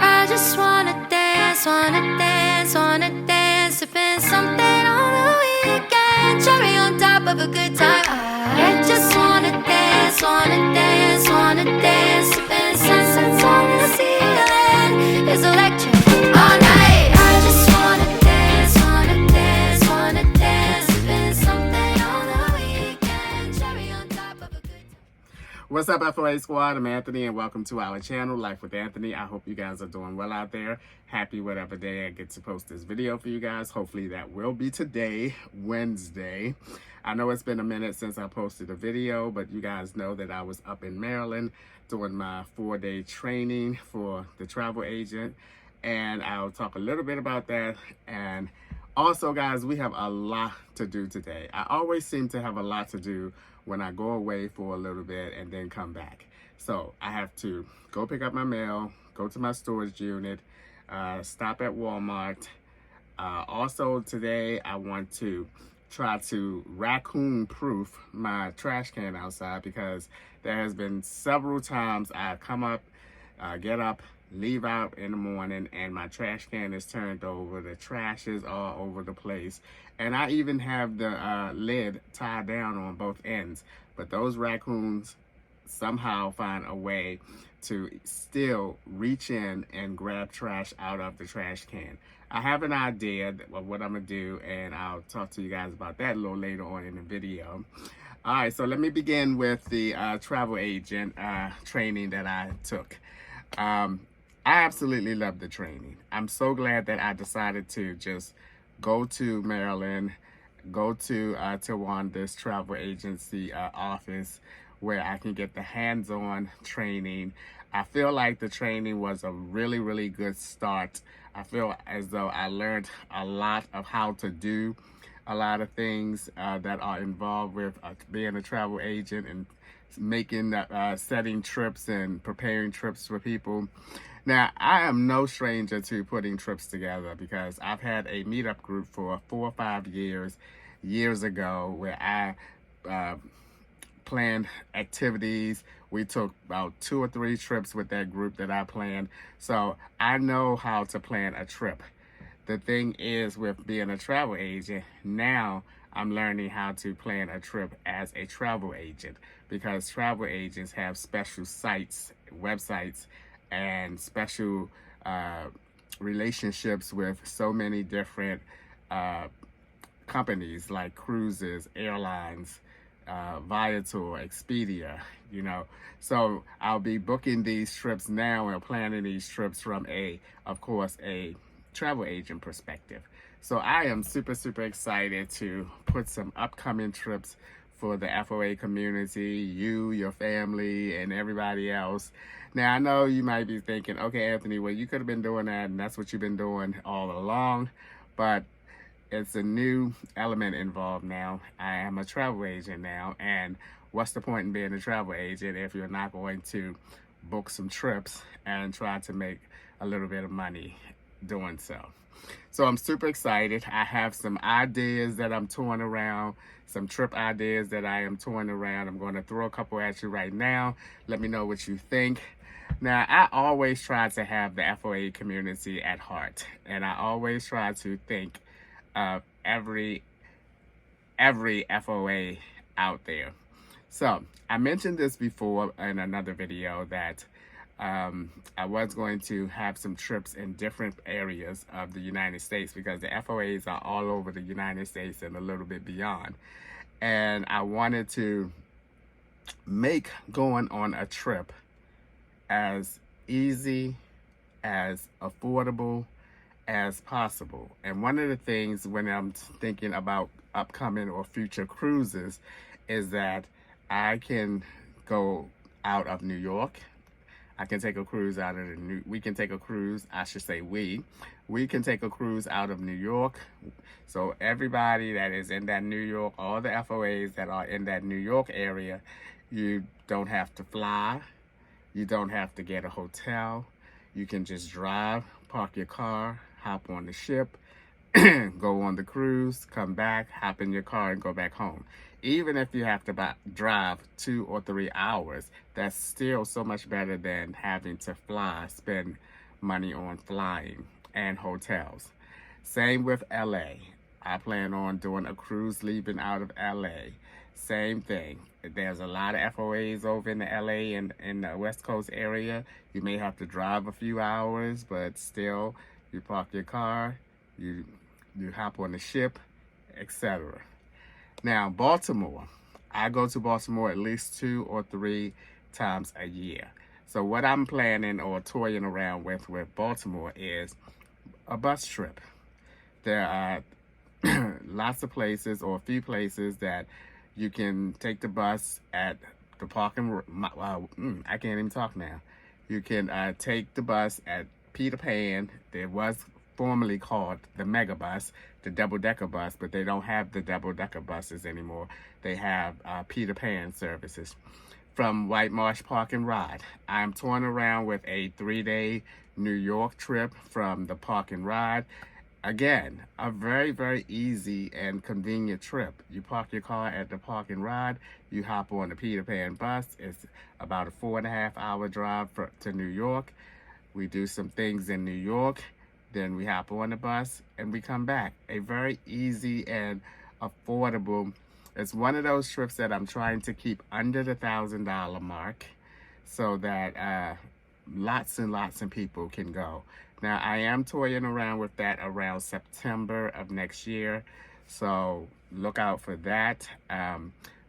I just wanna dance, wanna dance, wanna dance, sipping something on the weekend, cherry on top of a good time. I just wanna dance, wanna dance, wanna dance, sipping sunsets on the ceiling. It's electric all night. I just wanna dance, wanna dance, wanna dance, sipping something on the weekend, cherry on top of a good time. What's up, FOA Squad? I'm Anthony, and welcome to our channel, Life with Anthony. I hope you guys are doing well out there. Happy whatever day I get to post this video for you guys. Hopefully that will be today, Wednesday. I know it's been a minute since I posted a video, but you guys know that I was up in Maryland doing my 4-day training for the travel agent, and I'll talk a little bit about that. And also, guys, we have a lot to do today. I always seem to have a lot to do when I go away for a little bit and then come back. So I have to go pick up my mail, go to my storage unit, stop at Walmart. Also today, I want to try to raccoon-proof my trash can outside, because there has been several times I come up, get up, leave out in the morning, and my trash can is turned over. The trash is all over the place, and I even have the lid tied down on both ends. But those raccoons somehow find a way to still reach in and grab trash out of the trash can. I have an idea of what I'm gonna do, and I'll talk to you guys about that a little later on in the video. All right, so let me begin with the travel agent training that I took. I absolutely love the training. I'm so glad that I decided to just go to Maryland, go to Tawanda's travel agency office, where I can get the hands-on training. I feel like the training was a really, really good start. I feel as though I learned a lot of how to do a lot of things that are involved with being a travel agent and making, setting trips and preparing trips for people. Now, I am no stranger to putting trips together, because I've had a meetup group for 4 or 5 years ago, where I planned activities. We took about 2 or 3 trips with that group that I planned. So I know how to plan a trip. The thing is, with being a travel agent, now I'm learning how to plan a trip as a travel agent, because travel agents have special sites, websites, and special relationships with so many different companies like cruises, airlines, Viator, Expedia, you know. So I'll be booking these trips now and planning these trips from of course, a travel agent perspective. So I am super, super excited to put some upcoming trips for the FOA community, you, your family, and everybody else. Now, I know you might be thinking, okay, Anthony, well, you could have been doing that, and that's what you've been doing all along, but it's a new element involved now. I am a travel agent now, and what's the point in being a travel agent if you're not going to book some trips and try to make a little bit of money doing so? So I'm super excited. I have some ideas that I'm toying around, some trip ideas that I am toying around. I'm going to throw a couple at you right now. Let me know what you think. Now, I always try to have the FOA community at heart, and I always try to think of every FOA out there. So I mentioned this before in another video that I was going to have some trips in different areas of the United States, because the FOAs are all over the United States and a little bit beyond. And I wanted to make going on a trip as easy, as affordable as possible. And one of the things when I'm thinking about upcoming or future cruises is that I can go out of New York. I can take a cruise out of we can take a cruise, I should say we can take a cruise out of New York. So everybody that is in that New York, all the FOAs that are in that New York area, you don't have to fly. You don't have to get a hotel. You can just drive, park your car, hop on the ship, go on the cruise, come back, hop in your car and go back home. Even if you have to drive 2 or 3 hours, that's still so much better than having to fly, spend money on flying and hotels. Same with LA. I plan on doing a cruise leaving out of LA. Same thing. There's a lot of FOAs over in the LA and in the West Coast area. You may have to drive a few hours, but still, you park your car, you hop on the ship, etc. Now, Baltimore. I go to Baltimore at least 2 or 3 times a year. So what I'm planning or toying around with Baltimore is a bus trip. There are lots of places or a few places that you can take the bus at the parking. I can't even talk now. You can take the bus at Peter Pan. There was formerly called the Mega Bus, the double-decker bus, but they don't have the double-decker buses anymore. They have Peter Pan services. From White Marsh Park and Ride, I'm touring around with a 3-day New York trip from the Park and Ride. Again, a very, very easy and convenient trip. You park your car at the Park and Ride, you hop on the Peter Pan bus. It's about a 4.5-hour drive to New York. We do some things in New York, then we hop on the bus and we come back. A very easy and affordable. It's one of those trips that I'm trying to keep under the $1,000 mark so that lots and lots of people can go. Now, I am toying around with that around September of next year, so look out for that.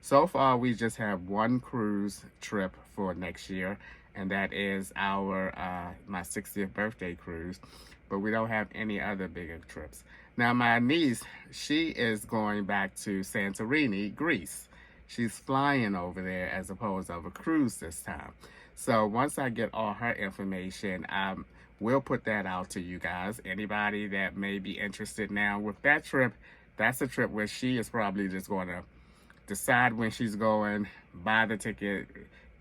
So far, we just have one cruise trip for next year, and that is my 60th birthday cruise, but we don't have any other bigger trips. Now, my niece, she is going back to Santorini, Greece. She's flying over there as opposed to a cruise this time. So once I get all her information, we'll put that out to you guys. Anybody that may be interested now with that trip, that's a trip where she is probably just going to decide when she's going, buy the ticket,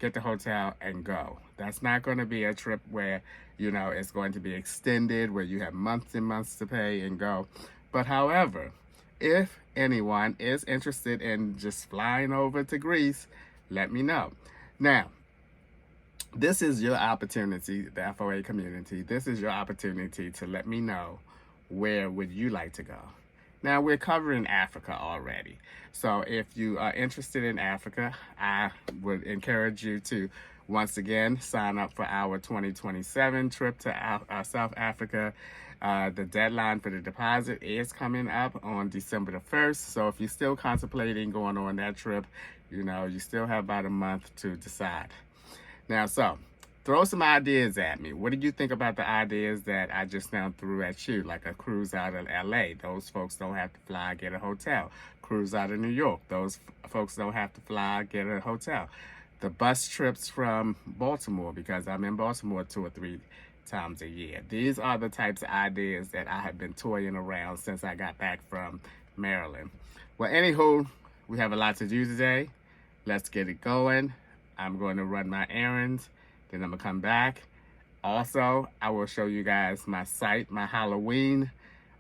get the hotel, and go. That's not going to be a trip where, you know, it's going to be extended, where you have months and months to pay and go. But however, if anyone is interested in just flying over to Greece, let me know. Now, this is your opportunity, the FOA community. This is your opportunity to let me know where would you like to go. Now, we're covering Africa already. So if you are interested in Africa, I would encourage you to, once again, sign up for our 2027 trip to South Africa. The deadline for the deposit is coming up on December the 1st. So if you're still contemplating going on that trip, you know, you still have about a month to decide. Now, so throw some ideas at me. What do you think about the ideas that I just now threw at you? Like a cruise out of LA. Those folks don't have to fly, get a hotel. Cruise out of New York. Those folks don't have to fly, get a hotel. The bus trips from Baltimore, because I'm in Baltimore 2 or 3 times a year. These are the types of ideas that I have been toying around since I got back from Maryland. Well, anywho, we have a lot to do today. Let's get it going. I'm going to run my errands, then I'm going to come back. Also, I will show you guys my site. My Halloween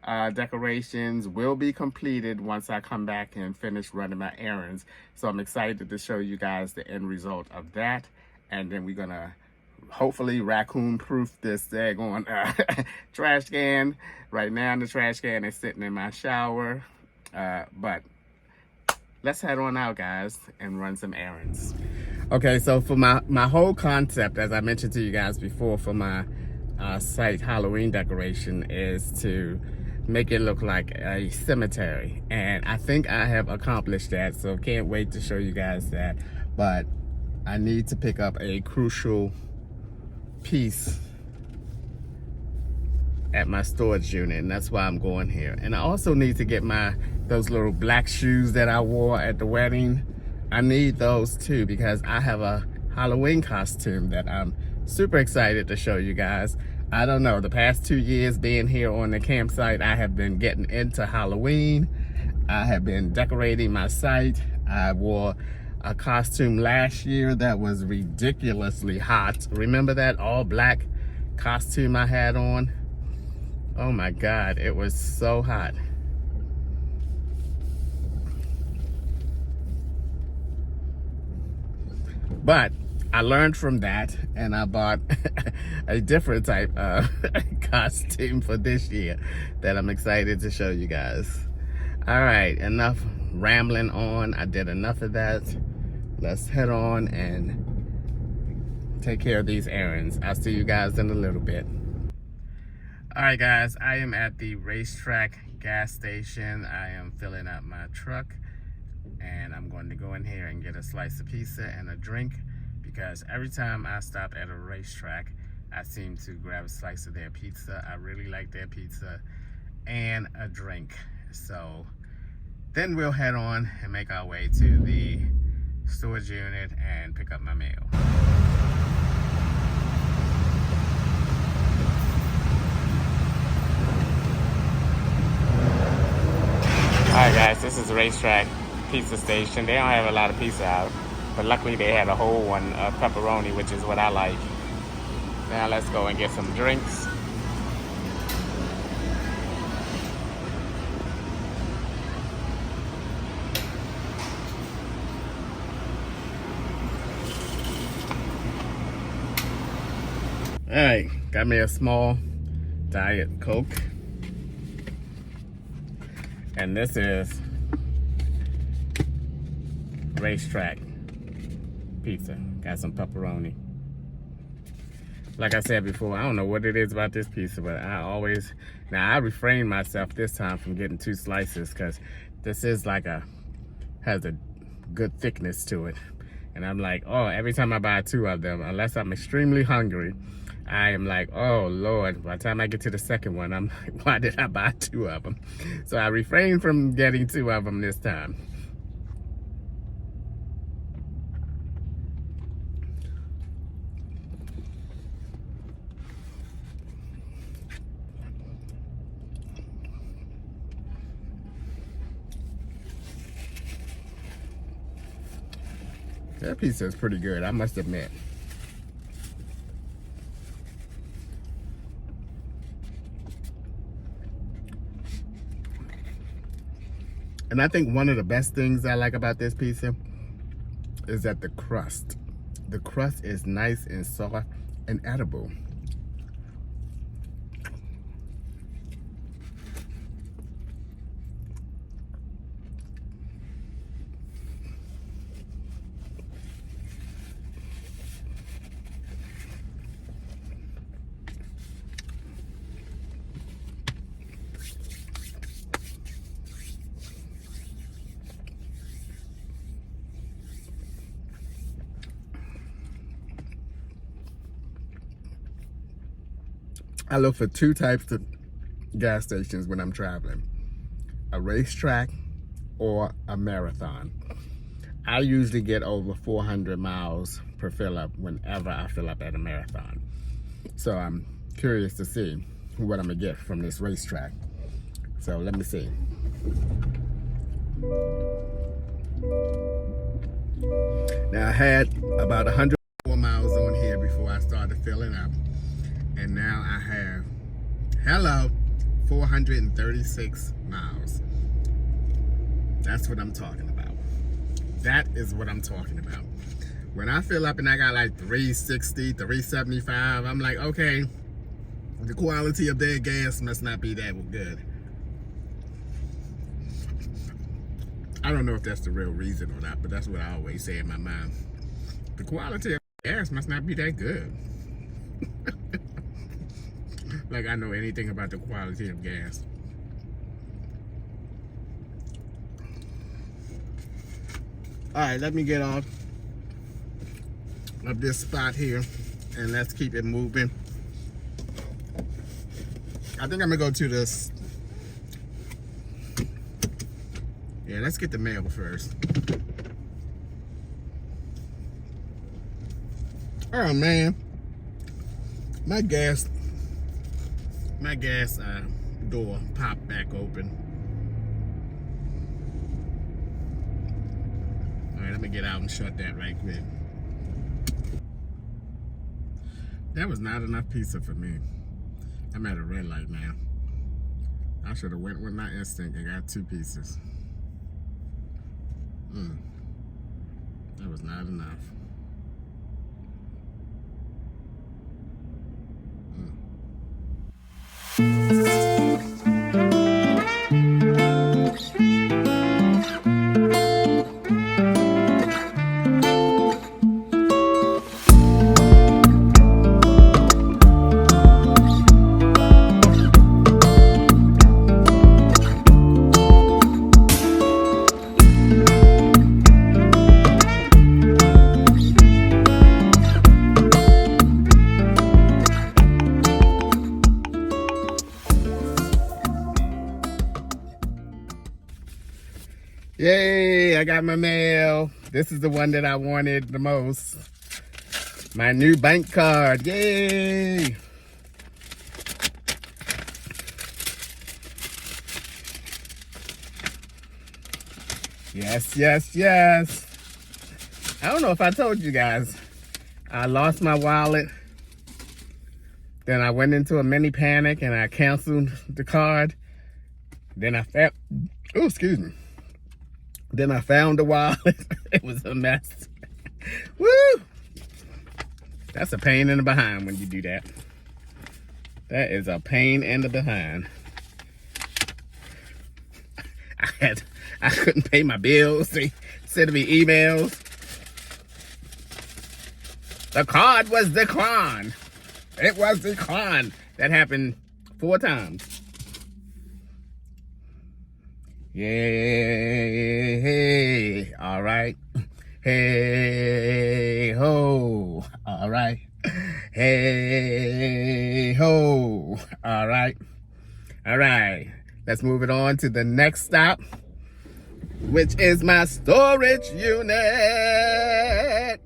decorations will be completed once I come back and finish running my errands. So I'm excited to show you guys the end result of that. And then we're going to hopefully raccoon-proof this daggone trash can. Right now, the trash can is sitting in my shower. But let's head on out, guys, and run some errands. Okay, so for my whole concept, as I mentioned to you guys before, for my site Halloween decoration is to make it look like a cemetery. And I think I have accomplished that, so can't wait to show you guys that. But I need to pick up a crucial piece at my storage unit, and that's why I'm going here. And I also need to get those little black shoes that I wore at the wedding. I need those too because I have a Halloween costume that I'm super excited to show you guys. I don't know, the past 2 years being here on the campsite, I have been getting into Halloween. I have been decorating my site. I wore a costume last year that was ridiculously hot. Remember that all black costume I had on? Oh my God, it was so hot. But I learned from that and I bought a different type of costume for this year that I'm excited to show you guys. All right, enough rambling on. I did enough of that. Let's head on and take care of these errands. I'll see you guys in a little bit. All right, guys, I am at the racetrack gas station. I am filling up my truck and I'm going to go in here and get a slice of pizza and a drink because every time I stop at a racetrack, I seem to grab a slice of their pizza. I really like their pizza and a drink. So then we'll head on and make our way to the storage unit and pick up my mail. Alright guys, this is the racetrack pizza station. They don't have a lot of pizza out, but luckily they had a whole one of pepperoni, which is what I like. Now let's go and get some drinks. Alright, got me a small Diet Coke. And this is racetrack pizza. Got some pepperoni. Like I said before, I don't know what it is about this pizza, but I refrain myself this time from getting 2 slices because this is has a good thickness to it. And I'm like, oh, every time I buy 2 of them, unless I'm extremely hungry, I am like, oh Lord, by the time I get to the second one, I'm like, why did I buy 2 of them? So I refrained from getting 2 of them this time. That pizza is pretty good, I must admit. And I think one of the best things I like about this pizza is that the crust is nice and soft and edible. I look for 2 types of gas stations when I'm traveling. A racetrack or a marathon. I usually get over 400 miles per fill up whenever I fill up at a marathon. So I'm curious to see what I'm gonna get from this racetrack. So let me see. Now I had about 104 miles on here before I started filling up. And now I have, 436 miles. That's what I'm talking about. That is what I'm talking about. When I fill up and I got like 360, 375, I'm like, okay, the quality of their gas must not be that good. I don't know if that's the real reason or not, but that's what I always say in my mind. The quality of gas must not be that good. Like I know anything about the quality of gas. All right, let me get off of this spot here and let's keep it moving. I think I'm gonna go to this. Yeah, let's get the mail first. Oh man, my gas door popped back open. All right, let me get out and shut that right quick. That was not enough pizza for me. I'm at a red light now. I should have went with my instinct and got 2 pieces. That was not enough. Yay, I got my mail. This is the one that I wanted the most. My new bank card, yay. Yes, yes, yes. I don't know if I told you guys. I lost my wallet. Then I went into a mini panic and I canceled the card. Then I found, oh, excuse me. Then I found the wallet. It was a mess. Woo! That's a pain in the behind when you do that. That is a pain in the behind. I couldn't pay my bills. They sent me emails. The card was declined. It was declined. That happened 4 times. Yay, all right. Hey, ho, all right. Hey, ho, all right. All right, let's move it on to the next stop, which is my storage unit.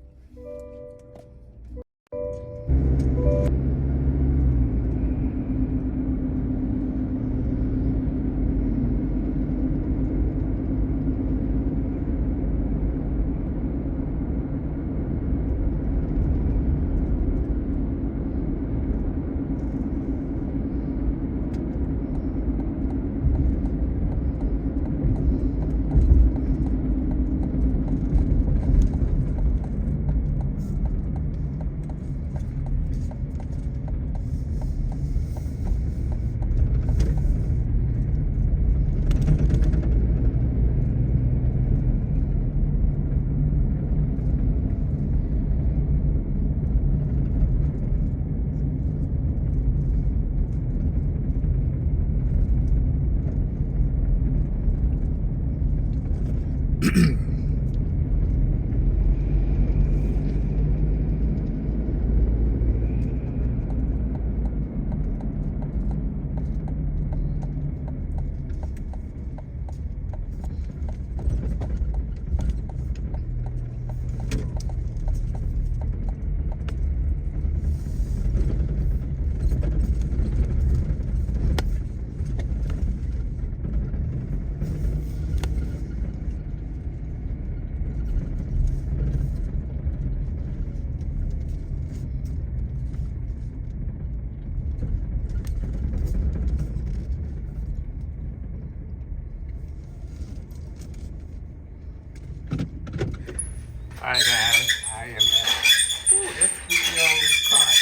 All right, guys, I am at, ooh, this video cart.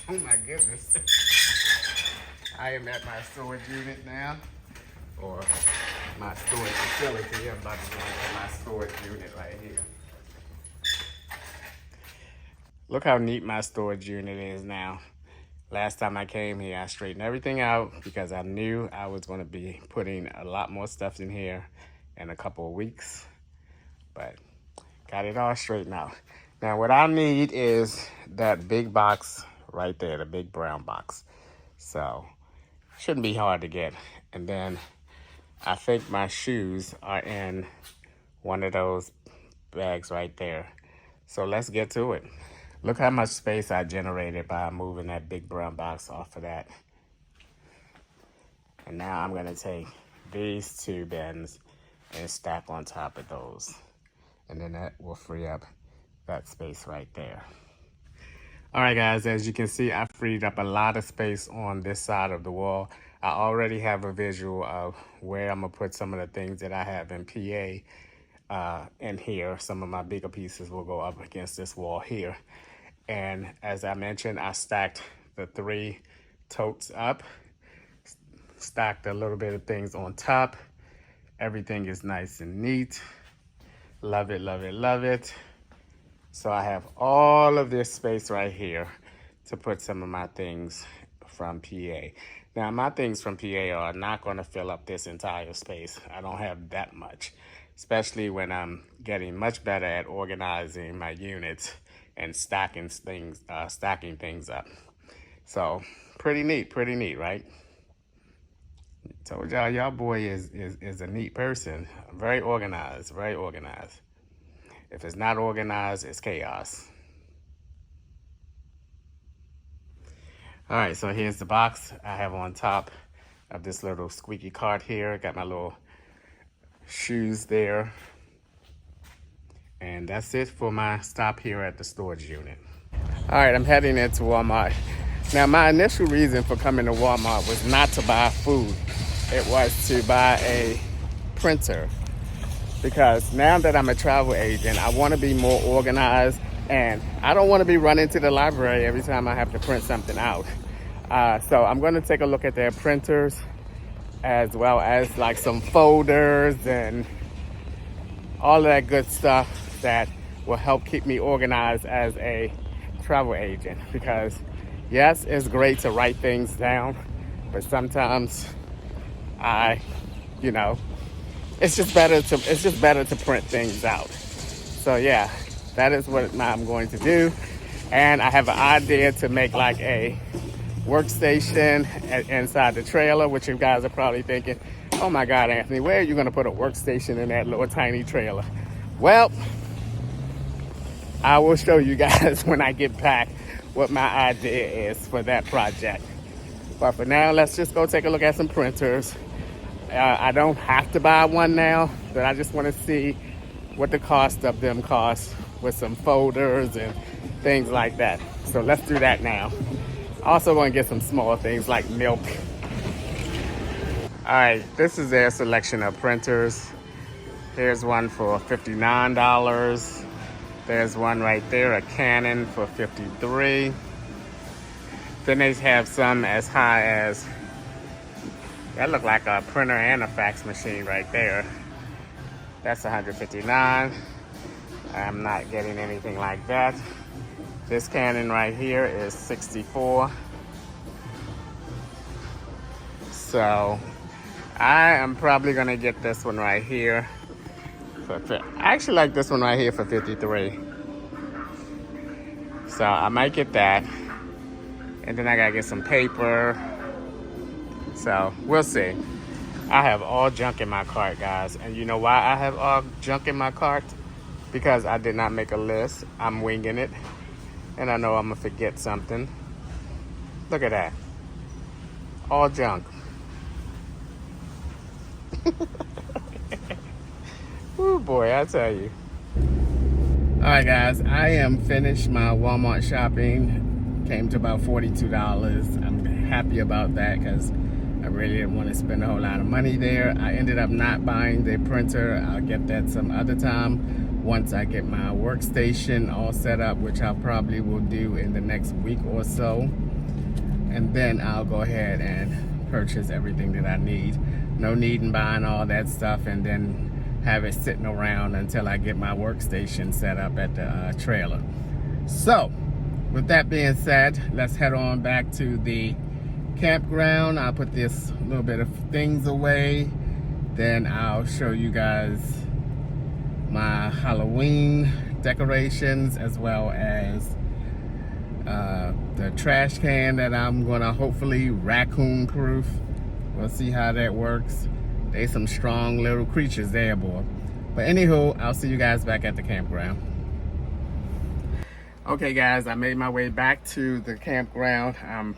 Oh my goodness. I am at my storage unit now, or my storage facility. I'm about to go into my storage unit right here. Look how neat my storage unit is now. Last time I came here, I straightened everything out because I knew I was going to be putting a lot more stuff in here in a couple of weeks. But got it all straightened out. Now what I need is that big box right there, the big brown box. So shouldn't be hard to get. And then I think my shoes are in one of those bags right there. So let's get to it. Look how much space I generated by moving that big brown box off of that. And now I'm gonna take these two bins and stack on top of those. And then that will free up that space right there. All right, guys, as you can see, I freed up a lot of space on this side of the wall. I already have a visual of where I'm gonna put some of the things that I have in PA in here. Some of my bigger pieces will go up against this wall here. And as I mentioned, I stacked the 3 totes up, stacked a little bit of things on top. Everything is nice and neat. Love it, love it, love it. So I have all of this space right here to put some of my things from PA. Now my things from PA are not gonna fill up this entire space. I don't have that much, especially when I'm getting much better at organizing my units and stacking things up. So pretty neat, right? Told y'all, y'all boy is a neat person. Very organized, very organized. If it's not organized, it's chaos. All right, so here's the box I have on top of this little squeaky cart here. Got my little shoes there. And that's it for my stop here at the storage unit. All right, I'm heading into Walmart. Now, my initial reason for coming to Walmart was not to buy food. It was to buy a printer. Because now that I'm a travel agent, I want to be more organized, and I don't want to be running to the library every time I have to print something out. So I'm going to take a look at their printers, as well as like some folders and all of that good stuff that will help keep me organized as a travel agent. Because yes, it's great to write things down, but sometimes it's just better to print things out. So yeah, that is what I'm going to do. And I have an idea to make like a workstation inside the trailer, which you guys are probably thinking, oh my God, Anthony, where are you going to put a workstation in that little tiny trailer? Well, I will show you guys when I get back what my idea is for that project. But for now, let's just go take a look at some printers. I don't have to buy one now, but I just want to see what the cost of them costs with some folders and things like that. So let's do that now. Also going to get some small things like milk. All right, this is their selection of printers. Here's one for $59. There's one right there, a Canon for $53. Then they have some as high as, that look like a printer and a fax machine right there. That's $159. I'm not getting anything like that. This Canon right here is $64. So I am probably gonna get this one right here. I actually like this one right here for $53. So I might get that. And then I gotta get some paper. So we'll see. I have all junk in my cart, guys. And you know why I have all junk in my cart? Because I did not make a list. I'm winging it. And I know I'm gonna forget something. Look at that. All junk. Oh boy, I tell you. All right, guys, I am finished my Walmart shopping. Came to about $42. I'm happy about that because I really didn't want to spend a whole lot of money there. I ended up not buying the printer. I'll get that some other time once I get my workstation all set up, which I probably will do in the next week or so. And then I'll go ahead and purchase everything that I need. No need in buying all that stuff and then have it sitting around until I get my workstation set up at the trailer. So, with that being said, let's head on back to the campground. I'll put this little bit of things away. Then I'll show you guys my Halloween decorations, as well as the trash can that I'm gonna hopefully raccoon proof. We'll see how that works. They some strong little creatures there, boy. But anywho, I'll see you guys back at the campground. Okay guys, I made my way back to the campground. I'm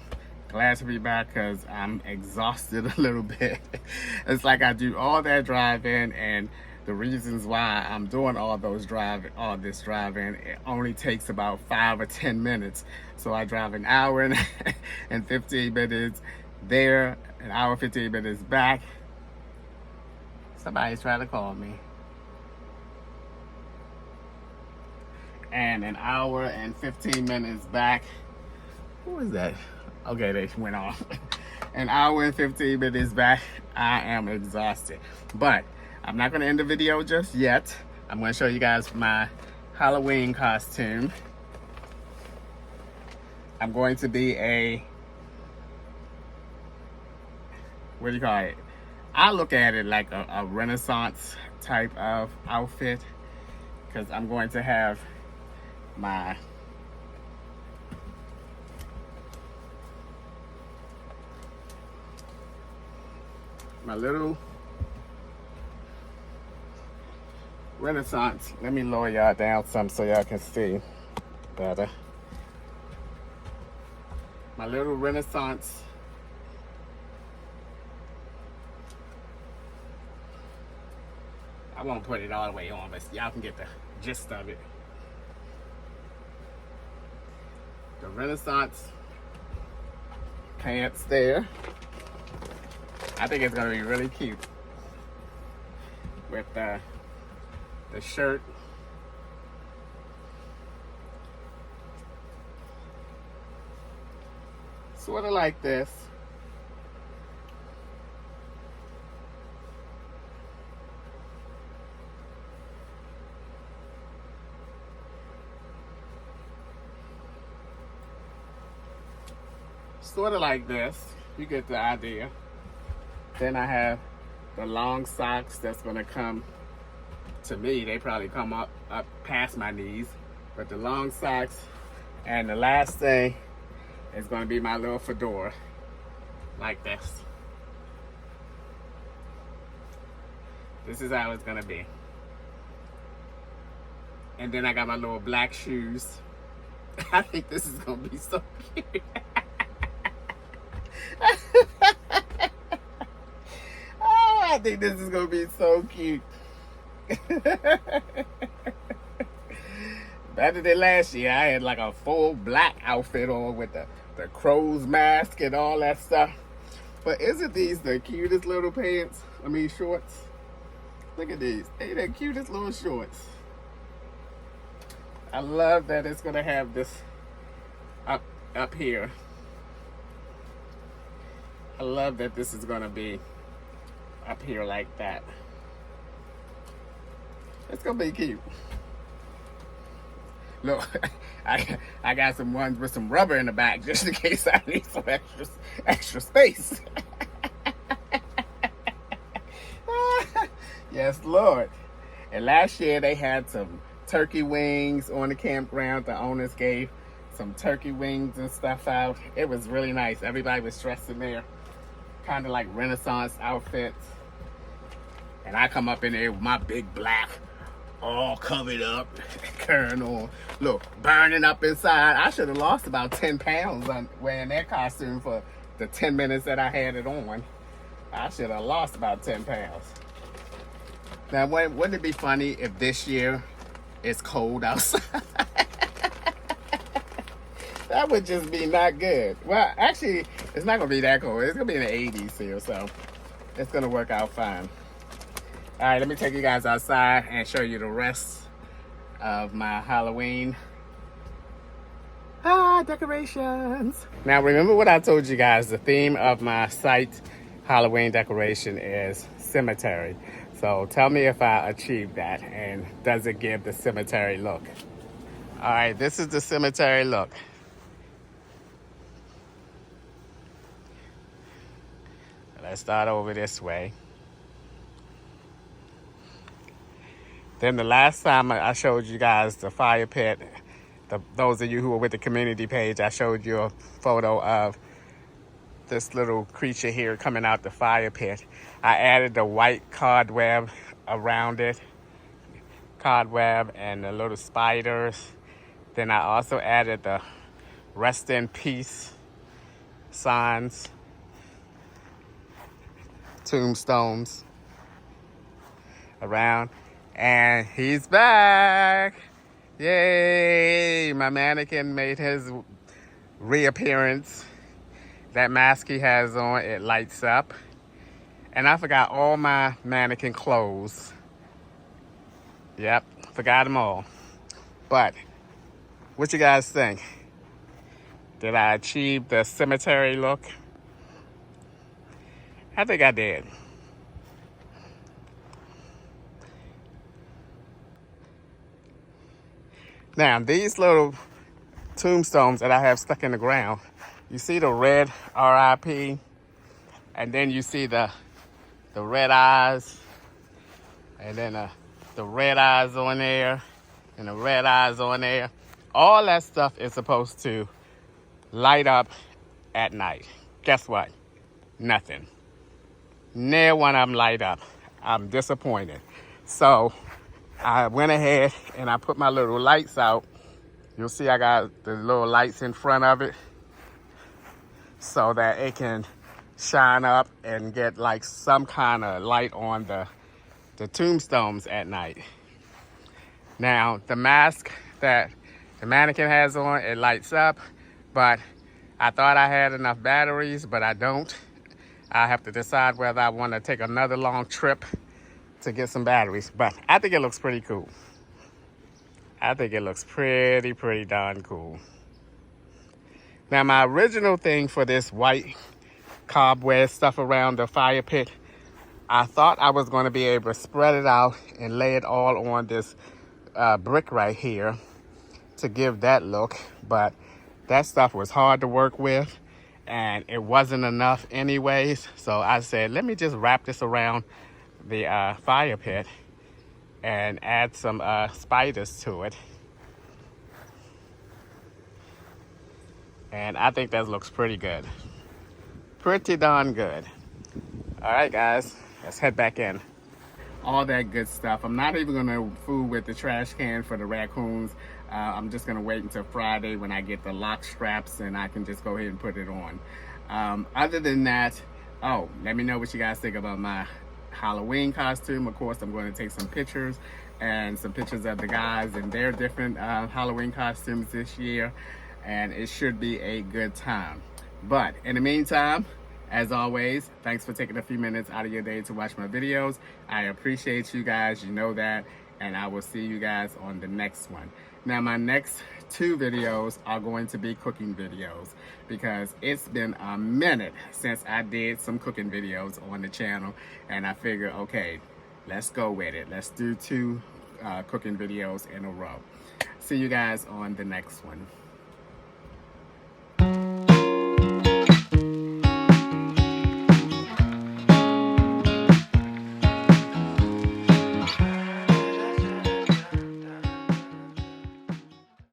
glad to be back because I'm exhausted a little bit. It's like I do all that driving, and the reasons why I'm doing all this driving, it only takes about 5 or 10 minutes. So I drive an hour and 15 minutes there, an hour 15 minutes back. Somebody's trying to call me. And an hour and 15 minutes back. Who is that? Okay, they went off. An hour and 15 minutes back. I am exhausted. But I'm not going to end the video just yet. I'm going to show you guys my Halloween costume. I'm going to be a, what do you call it? I look at it like a Renaissance type of outfit, because I'm going to have my little Renaissance. Let me lower y'all down some so y'all can see better. My little Renaissance I won't put it all the way on, but y'all can get the gist of it. The Renaissance pants there. I think it's gonna be really cute with the shirt. Sort of like this. Sort of like this. You get the idea. Then I have the long socks that's gonna come, to me, they probably come up past my knees. But the long socks, and the last thing is gonna be my little fedora, like this. This is how it's gonna be. And then I got my little black shoes. I think this is gonna be so cute. Oh, I think this is gonna be so cute. Better than last year. I had like a full black outfit on with the crow's mask and all that stuff. But isn't these the cutest little pants? I mean shorts. Look at these. Ain't the cutest little shorts? I love that it's gonna have this up here. I love that this is gonna be up here like that. It's gonna be cute. Look, I got some ones with some rubber in the back just in case I need some extra space. Yes, Lord. And last year they had some turkey wings on the campground. The owners gave some turkey wings and stuff out. It was really nice. Everybody was dressed in there, kind of like Renaissance outfits. And I come up in there with my big black, all covered up, curling on. Look, burning up inside. I should have lost about 10 pounds on wearing that costume for the 10 minutes that I had it on. I should have lost about 10 pounds. Now, wouldn't it be funny if this year it's cold outside? That would just be not good. Well, actually, it's not going to be that cold. It's going to be in the 80s here, so it's going to work out fine. All right, let me take you guys outside and show you the rest of my Halloween decorations. Now, remember what I told you guys. The theme of my site Halloween decoration is cemetery. So tell me if I achieved that, and does it give the cemetery look? All right, this is the cemetery look. Let's start over this way. Then the last time I showed you guys the fire pit, those of you who were with the community page, I showed you a photo of this little creature here coming out the fire pit. I added the white cobweb around it, cobweb and the little spiders. Then I also added the rest in peace signs, tombstones around. And he's back. Yay! My mannequin made his reappearance. That mask he has on, it lights up. And I forgot all my mannequin clothes. Yep, forgot them all. But what you guys think? Did I achieve the cemetery look? I think I did. Now, these little tombstones that I have stuck in the ground, you see the red RIP, and then you see the red eyes, and then the red eyes on there, and the red eyes on there. All that stuff is supposed to light up at night. Guess what? Nothing. Near one of them light up. I'm disappointed. So I went ahead and I put my little lights out. You'll see I got the little lights in front of it so that it can shine up and get like some kind of light on the tombstones at night. Now, the mask that the mannequin has on, it lights up, but I thought I had enough batteries, but I don't. I have to decide whether I want to take another long trip to get some batteries, but I think it looks pretty cool. I think it looks pretty darn cool. Now, my original thing for this white cobweb stuff around the fire pit, I thought I was going to be able to spread it out and lay it all on this brick right here to give that look, but that stuff was hard to work with and it wasn't enough anyways. So I said, let me just wrap this around the fire pit and add some spiders to it. And I think that looks pretty good. Pretty darn good. All right, guys, let's head back in. All that good stuff. I'm not even gonna fool with the trash can for the raccoons. I'm just gonna wait until Friday when I get the lock straps and I can just go ahead and put it on. Other than that, oh, let me know what you guys think about my Halloween costume. Of course, I'm going to take some pictures and some pictures of the guys in their different Halloween costumes this year, and it should be a good time. But in the meantime, as always, thanks for taking a few minutes out of your day to watch my videos. I appreciate you guys, you know that, and I will see you guys on the next one. Now, my next 2 videos are going to be cooking videos because it's been a minute since I did some cooking videos on the channel, and I figured, okay, let's go with it. Let's do 2 cooking videos in a row. See you guys on the next one.